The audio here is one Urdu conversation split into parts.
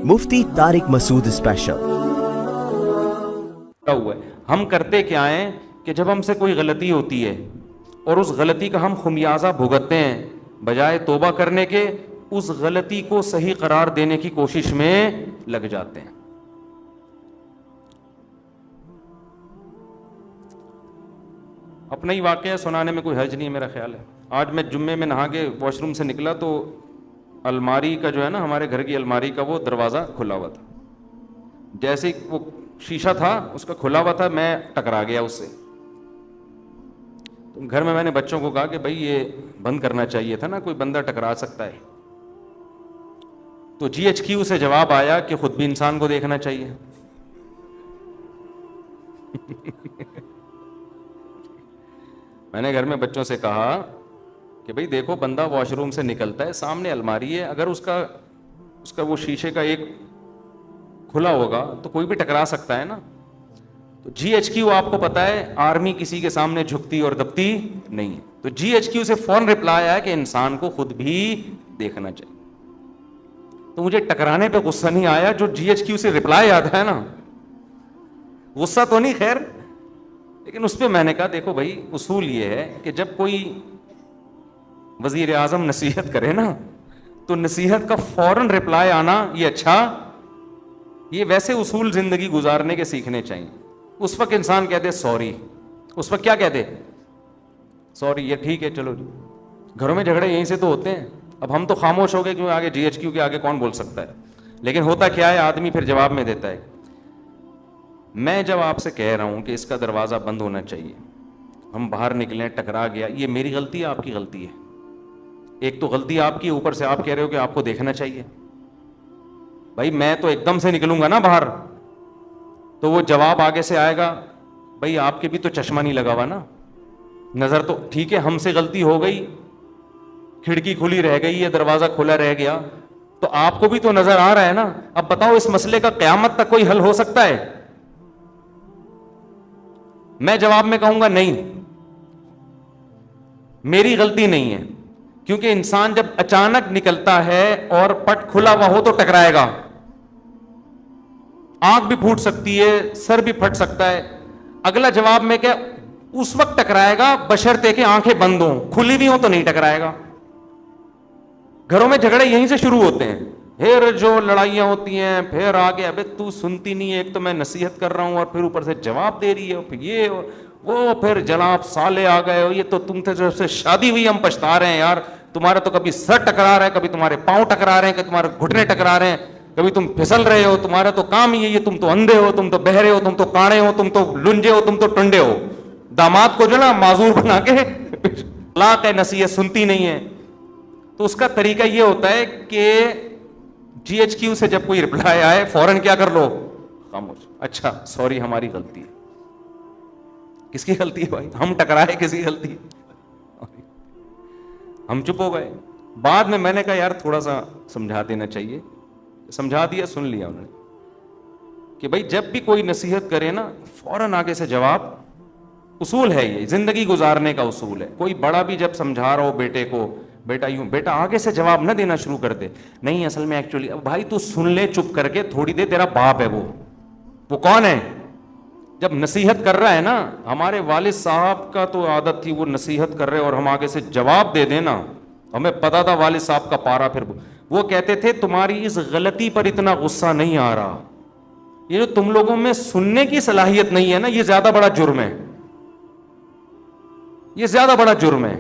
مفتی طارق مسعود اسپیشل۔ ہوا ہے ہم کرتے کیا ہیں کہ جب ہم سے کوئی غلطی ہوتی ہے اور اس غلطی کا ہم خمیازہ بھگتتے ہیں، بجائے توبہ کرنے کے اس غلطی کو صحیح قرار دینے کی کوشش میں لگ جاتے ہیں۔ اپنا ہی واقعہ سنانے میں کوئی حرج نہیں ہے میرا خیال ہے۔ آج میں جمعے میں نہا کے واش روم سے نکلا تو الماری کا جو ہے نا، ہمارے گھر کی الماری کا وہ دروازہ کھلا ہوا تھا، جیسے ہی وہ شیشہ تھا اس کا کھلا ہوا تھا، میں ٹکرا گیا اس سے۔ تو گھر میں نے بچوں کو کہا کہ بھائی یہ بند کرنا چاہیے تھا نا، کوئی بندہ ٹکرا سکتا ہے۔ تو جی ایچ کیو سے جواب آیا کہ خود بھی انسان کو دیکھنا چاہیے۔ میں نے گھر میں بچوں سے کہا کہ بھئی دیکھو، بندہ واش روم سے نکلتا ہے، سامنے الماری ہے، اگر اس کا وہ شیشے کا ایک کھلا ہوگا تو کوئی بھی ٹکرا سکتا ہے نا۔ تو جی ایچ کیو آپ کو پتا ہے آرمی کسی کے سامنے جھکتی اور دبتی نہیں ہے، تو جی ایچ کیو سے فوراً رپلائی آیا کہ انسان کو خود بھی دیکھنا چاہیے۔ تو مجھے ٹکرانے پہ غصہ نہیں آیا، جو جی ایچ کیو سے رپلائی آتا ہے نا، غصہ تو نہیں خیر، لیکن اس پہ میں نے کہا دیکھو بھائی، اصول یہ ہے کہ جب کوئی وزیر اعظم نصیحت کرے نا تو نصیحت کا فوراً رپلائی آنا یہ اچھا، یہ ویسے اصول زندگی گزارنے کے سیکھنے چاہیے۔ اس وقت انسان کہتے سوری، اس وقت کیا کہتے سوری، یہ ٹھیک ہے چلو جی۔ گھروں میں جھگڑے یہیں سے تو ہوتے ہیں، اب ہم تو خاموش ہو گئے کیوں، آگے جی ایچ کیو کے آگے کون بول سکتا ہے، لیکن ہوتا کیا ہے آدمی پھر جواب میں دیتا ہے۔ میں جب آپ سے کہہ رہا ہوں کہ اس کا دروازہ بند ہونا چاہیے، ہم باہر نکلیں ٹکرا گیا، یہ میری غلطی ہے آپ کی غلطی ہے؟ ایک تو غلطی آپ کی، اوپر سے آپ کہہ رہے ہو کہ آپ کو دیکھنا چاہیے۔ بھائی میں تو ایک دم سے نکلوں گا نا باہر، تو وہ جواب آگے سے آئے گا، بھائی آپ کے بھی تو چشمہ نہیں لگا ہوا نا، نظر تو ٹھیک ہے، ہم سے غلطی ہو گئی، کھڑکی کھلی رہ گئی یا دروازہ کھلا رہ گیا، تو آپ کو بھی تو نظر آ رہا ہے نا۔ اب بتاؤ اس مسئلے کا قیامت تک کوئی حل ہو سکتا ہے؟ میں جواب میں کہوں گا نہیں، میری غلطی نہیں ہے، کیونکہ انسان جب اچانک نکلتا ہے اور پٹ کھلا ہوا ہو تو ٹکرائے گا، آنکھ بھی پھوٹ سکتی ہے، سر بھی پھٹ سکتا ہے۔ اگلا جواب میں کہ اس وقت ٹکرائے گا بشرطے کہ آنکھیں بند ہوں، کھلی بھی ہوں تو نہیں ٹکرائے گا۔ گھروں میں جھگڑے یہیں سے شروع ہوتے ہیں، پھر جو لڑائیاں ہوتی ہیں، پھر آگے ابے تو سنتی نہیں ہے، ایک تو میں نصیحت کر رہا ہوں اور پھر اوپر سے جواب دے رہی ہے، پھر یہ وہ، پھر جناب سالے آ گئے ہو، یہ تو تم سے جب سے شادی ہوئی ہم پچھتا رہے ہیں یار، تمہارا تو کبھی سر ٹکرا رہا ہے، کبھی تمہارے پاؤں ٹکرا رہے ہیں، کبھی تمہارے گھٹنے ٹکرا رہے ہیں، کبھی تم پھسل رہے ہو، تمہارا تو کام ہی ہے یہ، تم تو اندھے ہو، تم تو بہرے ہو، تم تو کاڑے ہو، تم تو لنجے ہو، تم تو ٹنڈے ہو۔ داماد کو جو نا معذور بنا کے طلاق ہے، نصیحت سنتی نہیں ہے۔ تو اس کا طریقہ یہ ہوتا ہے کہ جی ایچ کیو سے جب کوئی رپلائی آئے فوراً کیا کر لو، خاموش، اچھا سوری ہماری غلطی ہے۔ کس کی غلطی ہے بھائی؟ ہم ٹکرائے، کس کی غلطی ہے؟ ہم چپ ہو گئے۔ بعد میں نے کہا یار تھوڑا سا سمجھا دینا چاہیے، سمجھا دیا، سن لیا انہوں نے کہ بھائی جب بھی کوئی نصیحت کرے نا فوراً آگے سے جواب، اصول ہے یہ، زندگی گزارنے کا اصول ہے۔ کوئی بڑا بھی جب سمجھا رہا ہو بیٹے کو، بیٹا یوں، بیٹا آگے سے جواب نہ دینا شروع کر دے، نہیں اصل میں ایکچولی، بھائی تو سن لے چپ کر کے تھوڑی دیر، تیرا باپ ہے وہ کون ہے؟ جب نصیحت کر رہا ہے نا، ہمارے والد صاحب کا تو عادت تھی، وہ نصیحت کر رہے اور ہم آگے سے جواب دے دینا، ہمیں پتا تھا والد صاحب کا پارا، پھر وہ کہتے تھے تمہاری اس غلطی پر اتنا غصہ نہیں آ رہا، یہ جو تم لوگوں میں سننے کی صلاحیت نہیں ہے نا، یہ زیادہ بڑا جرم ہے، یہ زیادہ بڑا جرم ہے۔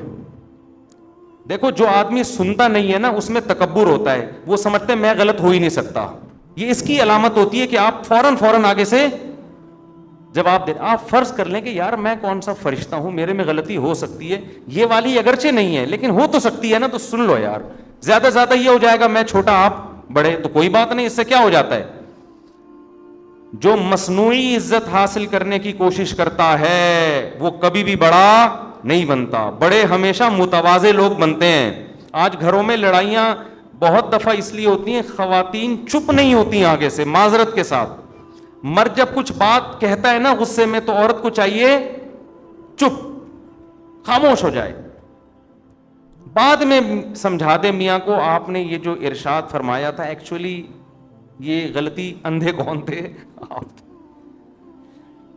دیکھو جو آدمی سنتا نہیں ہے نا اس میں تکبر ہوتا ہے، وہ سمجھتے میں غلط ہو ہی نہیں سکتا، یہ اس کی علامت ہوتی ہے کہ آپ فوراً آگے سے جواب دیں۔ آپ فرض کر لیں کہ یار میں کون سا فرشتہ ہوں، میرے میں غلطی ہو سکتی ہے، یہ والی اگرچہ نہیں ہے لیکن ہو تو سکتی ہے نا، تو سن لو یار، زیادہ سے زیادہ یہ ہو جائے گا میں چھوٹا آپ بڑے، تو کوئی بات نہیں، اس سے کیا ہو جاتا ہے۔ جو مصنوعی عزت حاصل کرنے کی کوشش کرتا ہے وہ کبھی بھی بڑا نہیں بنتا، بڑے ہمیشہ متواضع لوگ بنتے ہیں۔ آج گھروں میں لڑائیاں بہت دفعہ اس لیے ہوتی ہیں، خواتین چپ نہیں ہوتی آگے سے معذرت کے ساتھ، مرد جب کچھ بات کہتا ہے نا غصے میں تو عورت کو چاہیے چپ، خاموش ہو جائے، بعد میں سمجھا دے میاں کو آپ نے یہ جو ارشاد فرمایا تھا ایکچولی یہ غلطی اندھے کون تھے؟ آپ تھے۔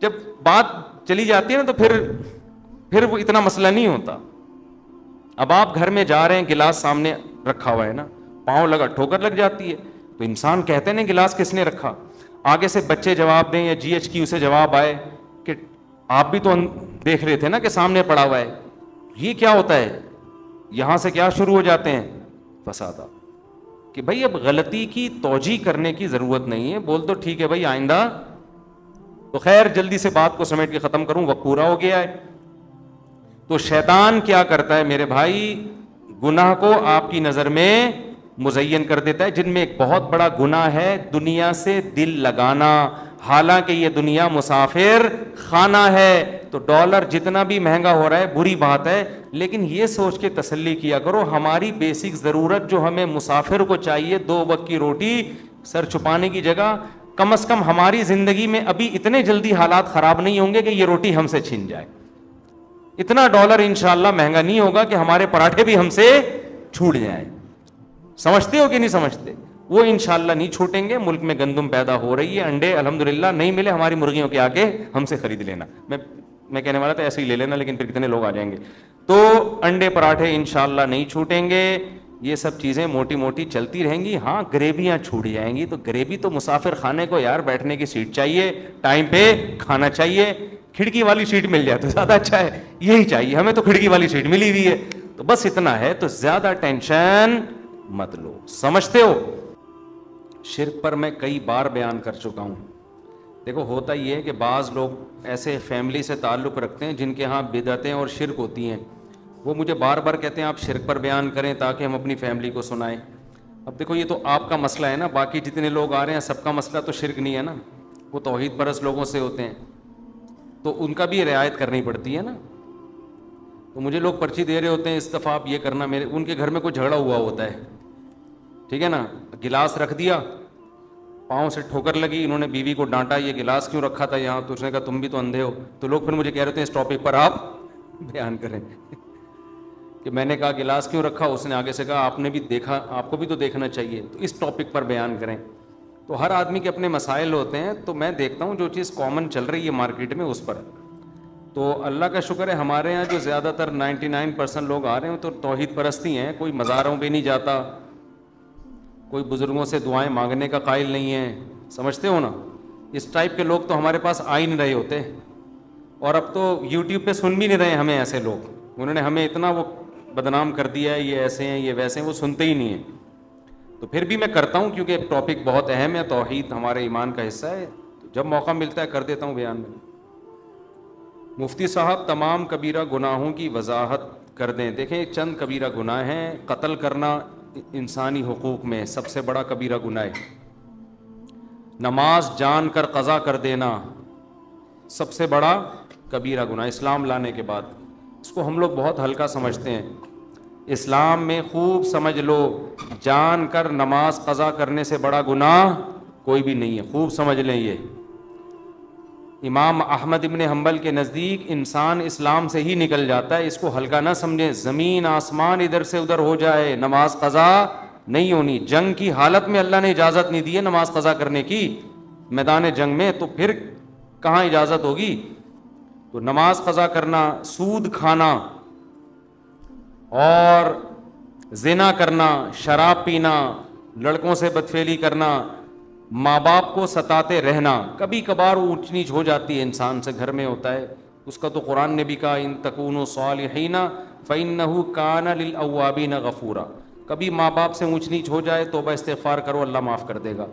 جب بات چلی جاتی ہے نا تو پھر وہ اتنا مسئلہ نہیں ہوتا۔ اب آپ گھر میں جا رہے ہیں، گلاس سامنے رکھا ہوا ہے نا، پاؤں لگا، ٹھوکر لگ جاتی ہے تو انسان کہتے ہیں گلاس کس نے رکھا، آگے سے بچے جواب دیں یا جی ایچ کی اسے جواب آئے کہ آپ بھی تو دیکھ رہے تھے نا کہ سامنے پڑا ہوا ہے۔ یہ کیا ہوتا ہے؟ یہاں سے کیا شروع ہو جاتے ہیں؟ فسادات، کہ بھائی اب غلطی کی توجیہ کرنے کی ضرورت نہیں ہے، بول تو ٹھیک ہے بھائی آئندہ۔ تو خیر جلدی سے بات کو سمیٹ کے ختم کروں، وقت پورا ہو گیا ہے۔ تو شیطان کیا کرتا ہے میرے بھائی؟ گناہ کو آپ کی نظر میں مزین کر دیتا ہے، جن میں ایک بہت بڑا گناہ ہے دنیا سے دل لگانا۔ حالانکہ یہ دنیا مسافر خانہ ہے، تو ڈالر جتنا بھی مہنگا ہو رہا ہے بری بات ہے، لیکن یہ سوچ کے تسلی کیا کرو ہماری بیسک ضرورت جو ہمیں مسافر کو چاہیے، 2 وقت کی روٹی، سر چھپانے کی جگہ، کم از کم ہماری زندگی میں ابھی اتنے جلدی حالات خراب نہیں ہوں گے کہ یہ روٹی ہم سے چھن جائے۔ اتنا ڈالر انشاءاللہ مہنگا نہیں ہوگا کہ ہمارے پراٹھے بھی ہم سے چھوٹ جائیں۔ سمجھتے ہو کہ نہیں سمجھتے؟ وہ انشاءاللہ نہیں چھوٹیں گے۔ ملک میں گندم پیدا ہو رہی ہے، انڈے الحمدللہ نہیں ملے ہماری مرغیوں کے آگے ہم سے خرید لینا۔ میں کہنے والا تھا ایسے ہی لے لینا، لیکن پھر کتنے لوگ آ جائیں گے۔ تو انڈے پراٹھے انشاءاللہ نہیں چھوٹیں گے، یہ سب چیزیں موٹی موٹی چلتی رہیں گی۔ ہاں گریویاں چھوٹ جائیں گی، تو گریوی تو مسافر خانے کو یار بیٹھنے کی سیٹ چاہیے، ٹائم پہ کھانا چاہیے، کھڑکی والی سیٹ مل جائے تو زیادہ اچھا ہے، یہی چاہیے ہمیں، تو کھڑکی والی سیٹ ملی ہوئی ہے، تو بس اتنا ہے، تو زیادہ ٹینشن مت لو۔ سمجھتے ہو؟ شرک پر میں کئی بار بیان کر چکا ہوں۔ دیکھو ہوتا یہ ہے کہ بعض لوگ ایسے فیملی سے تعلق رکھتے ہیں جن کے ہاں بدعتیں اور شرک ہوتی ہیں، وہ مجھے بار بار کہتے ہیں آپ شرک پر بیان کریں تاکہ ہم اپنی فیملی کو سنائیں۔ اب دیکھو یہ تو آپ کا مسئلہ ہے نا، باقی جتنے لوگ آ رہے ہیں سب کا مسئلہ تو شرک نہیں ہے نا، وہ توحید پرست لوگوں سے ہوتے ہیں، تو ان کا بھی رعایت کرنی پڑتی ہے نا۔ تو مجھے لوگ پرچی دے رہے ہوتے ہیں اس دفعہ آپ یہ کرنا، میرے ان کے گھر میں کوئی جھگڑا ہوا ہوتا ہے، ٹھیک ہے نا، گلاس رکھ دیا، پاؤں سے ٹھوکر لگی، انہوں نے بیوی کو ڈانٹا یہ گلاس کیوں رکھا تھا یہاں، تو اس نے کہا تم بھی تو اندھے ہو، تو لوگ پھر مجھے کہہ رہے تھے اس ٹاپک پر آپ بیان کریں کہ میں نے کہا گلاس کیوں رکھا، اس نے آگے سے کہا آپ نے بھی دیکھا، آپ کو بھی تو دیکھنا چاہیے، تو اس ٹاپک پر بیان کریں۔ تو ہر آدمی کے اپنے مسائل ہوتے ہیں، تو میں دیکھتا ہوں جو چیز کامن چل رہی ہے مارکیٹ میں اس پر۔ تو اللہ کا شکر ہے ہمارے یہاں جو زیادہ تر 99% لوگ آ رہے ہیں تو توحید پرستی ہیں، کوئی مزاروں پہ نہیں جاتا، کوئی بزرگوں سے دعائیں مانگنے کا قائل نہیں ہے، سمجھتے ہو نا؟ اس ٹائپ کے لوگ تو ہمارے پاس آ ہی نہیں رہے ہوتے، اور اب تو یوٹیوب پہ سن بھی نہیں رہے ہمیں ایسے لوگ، انہوں نے ہمیں اتنا وہ بدنام کر دیا ہے، یہ ایسے ہیں یہ ویسے ہیں، وہ سنتے ہی نہیں ہیں۔ تو پھر بھی میں کرتا ہوں کیونکہ ٹاپک بہت اہم ہے، توحید ہمارے ایمان کا حصہ ہے، تو جب موقع ملتا ہے کر دیتا ہوں بیان میں۔ مفتی صاحب تمام کبیرہ گناہوں کی وضاحت کر دیں۔ دیکھیں چند کبیرہ گناہ ہیں، قتل کرنا انسانی حقوق میں سب سے بڑا کبیرہ گناہ ہے، نماز جان کر قضا کر دینا سب سے بڑا کبیرہ گناہ اسلام لانے کے بعد، اس کو ہم لوگ بہت ہلکا سمجھتے ہیں۔ اسلام میں خوب سمجھ لو، جان کر نماز قضا کرنے سے بڑا گناہ کوئی بھی نہیں ہے، خوب سمجھ لیں یہ۔ امام احمد ابن حنبل کے نزدیک انسان اسلام سے ہی نکل جاتا ہے، اس کو ہلکا نہ سمجھیں، زمین آسمان ادھر سے ادھر ہو جائے نماز قضا نہیں ہونی۔ جنگ کی حالت میں اللہ نے اجازت نہیں دی ہے نماز قضا کرنے کی، میدان جنگ میں تو پھر کہاں اجازت ہوگی؟ تو نماز قضا کرنا، سود کھانا اور زنا کرنا، شراب پینا، لڑکوں سے بدفعلی کرنا، ماں باپ کو ستاتے رہنا، کبھی کبھار اونچ نیچ ہو جاتی ہے انسان سے، گھر میں ہوتا ہے، اس کا تو قرآن نے بھی کہا ان تکونوا صالحین فإنہ کان للأوابین غفورا، کبھی ماں باپ سے اونچ نیچ ہو جائے توبہ استغفار کرو اللہ معاف کر دے گا،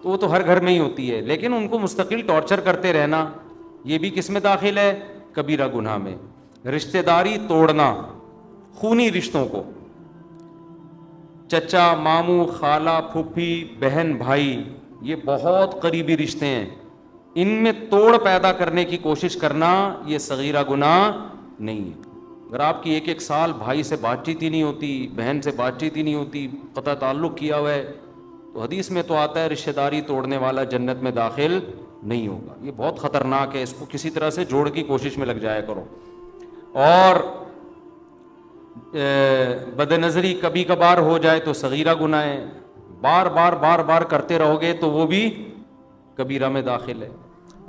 تو وہ تو ہر گھر میں ہی ہوتی ہے، لیکن ان کو مستقل ٹارچر کرتے رہنا یہ بھی کس میں داخل ہے؟ کبیرہ گناہ میں۔ رشتہ داری توڑنا، خونی رشتوں کو، چچا ماموں خالہ پھوپھی بہن بھائی، یہ بہت قریبی رشتے ہیں، ان میں توڑ پیدا کرنے کی کوشش کرنا یہ صغیرہ گناہ نہیں ہے۔ اگر آپ کی ایک سال بھائی سے بات چیت ہی نہیں ہوتی، بہن سے بات چیت ہی نہیں ہوتی، قطع تعلق کیا ہوا ہے، تو حدیث میں تو آتا ہے رشتہ داری توڑنے والا جنت میں داخل نہیں ہوگا، یہ بہت خطرناک ہے، اس کو کسی طرح سے جوڑ کی کوشش میں لگ جایا کرو۔ اور بد نظری کبھی کبھار ہو جائے تو صغیرہ گناہ ہے، بار بار بار بار کرتے رہو گے تو وہ بھی کبیرہ میں داخل ہے.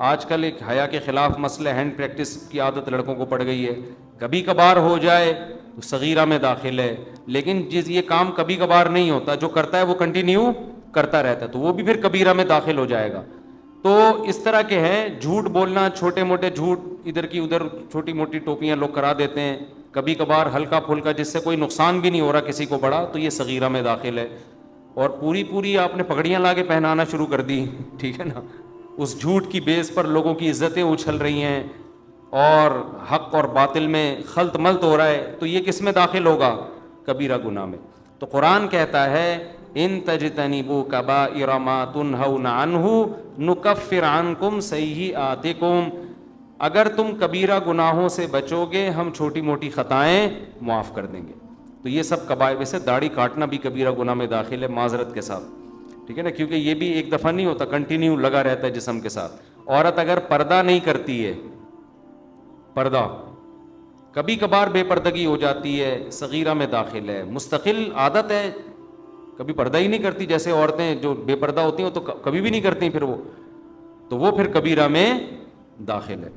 آج کل ایک حیا کے خلاف مسئلہ ہینڈ پریکٹس کی عادت لڑکوں کو پڑ گئی ہے, کبھی کبھار ہو جائے تو صغیرہ میں داخل ہے, لیکن یہ کام کبھی کبھار نہیں ہوتا, جو کرتا ہے وہ کنٹینیو کرتا رہتا ہے تو وہ بھی پھر کبیرہ میں داخل ہو جائے گا. تو اس طرح کے ہیں, جھوٹ بولنا, چھوٹے موٹے جھوٹ ادھر کی ادھر چھوٹی موٹی ٹوپیاں لوگ کرا دیتے ہیں, کبھی کبھار ہلکا پھلکا جس سے کوئی نقصان بھی نہیں ہو رہا کسی کو بڑا, تو یہ صغیرہ میں داخل ہے. اور پوری آپ نے پگڑیاں لا کے پہنانا شروع کر دی, ٹھیک ہے نا, اس جھوٹ کی بیس پر لوگوں کی عزتیں اچھل رہی ہیں اور حق اور باطل میں خلط ملط ہو رہا ہے, تو یہ کس میں داخل ہوگا؟ کبیرہ گناہ میں. تو قرآن کہتا ہے ان تجتنبوا کبائر ما تنہون عنہ نکفر عنکم سیئاتکم, اگر تم کبیرہ گناہوں سے بچو گے ہم چھوٹی موٹی خطائیں معاف کر دیں گے. تو یہ سب کبائر, ویسے داڑھی کاٹنا بھی کبیرہ گناہ میں داخل ہے معذرت کے ساتھ, ٹھیک ہے نا, کیونکہ یہ بھی ایک دفعہ نہیں ہوتا, کنٹینیو لگا رہتا ہے جسم کے ساتھ. عورت اگر پردہ نہیں کرتی ہے, پردہ کبھی کبھار بے پردگی ہو جاتی ہے, صغیرہ میں داخل ہے. مستقل عادت ہے, کبھی پردہ ہی نہیں کرتی, جیسے عورتیں جو بے پردہ ہوتی ہیں تو کبھی بھی نہیں کرتی, پھر وہ تو وہ پھر کبیرہ میں داخل ہے.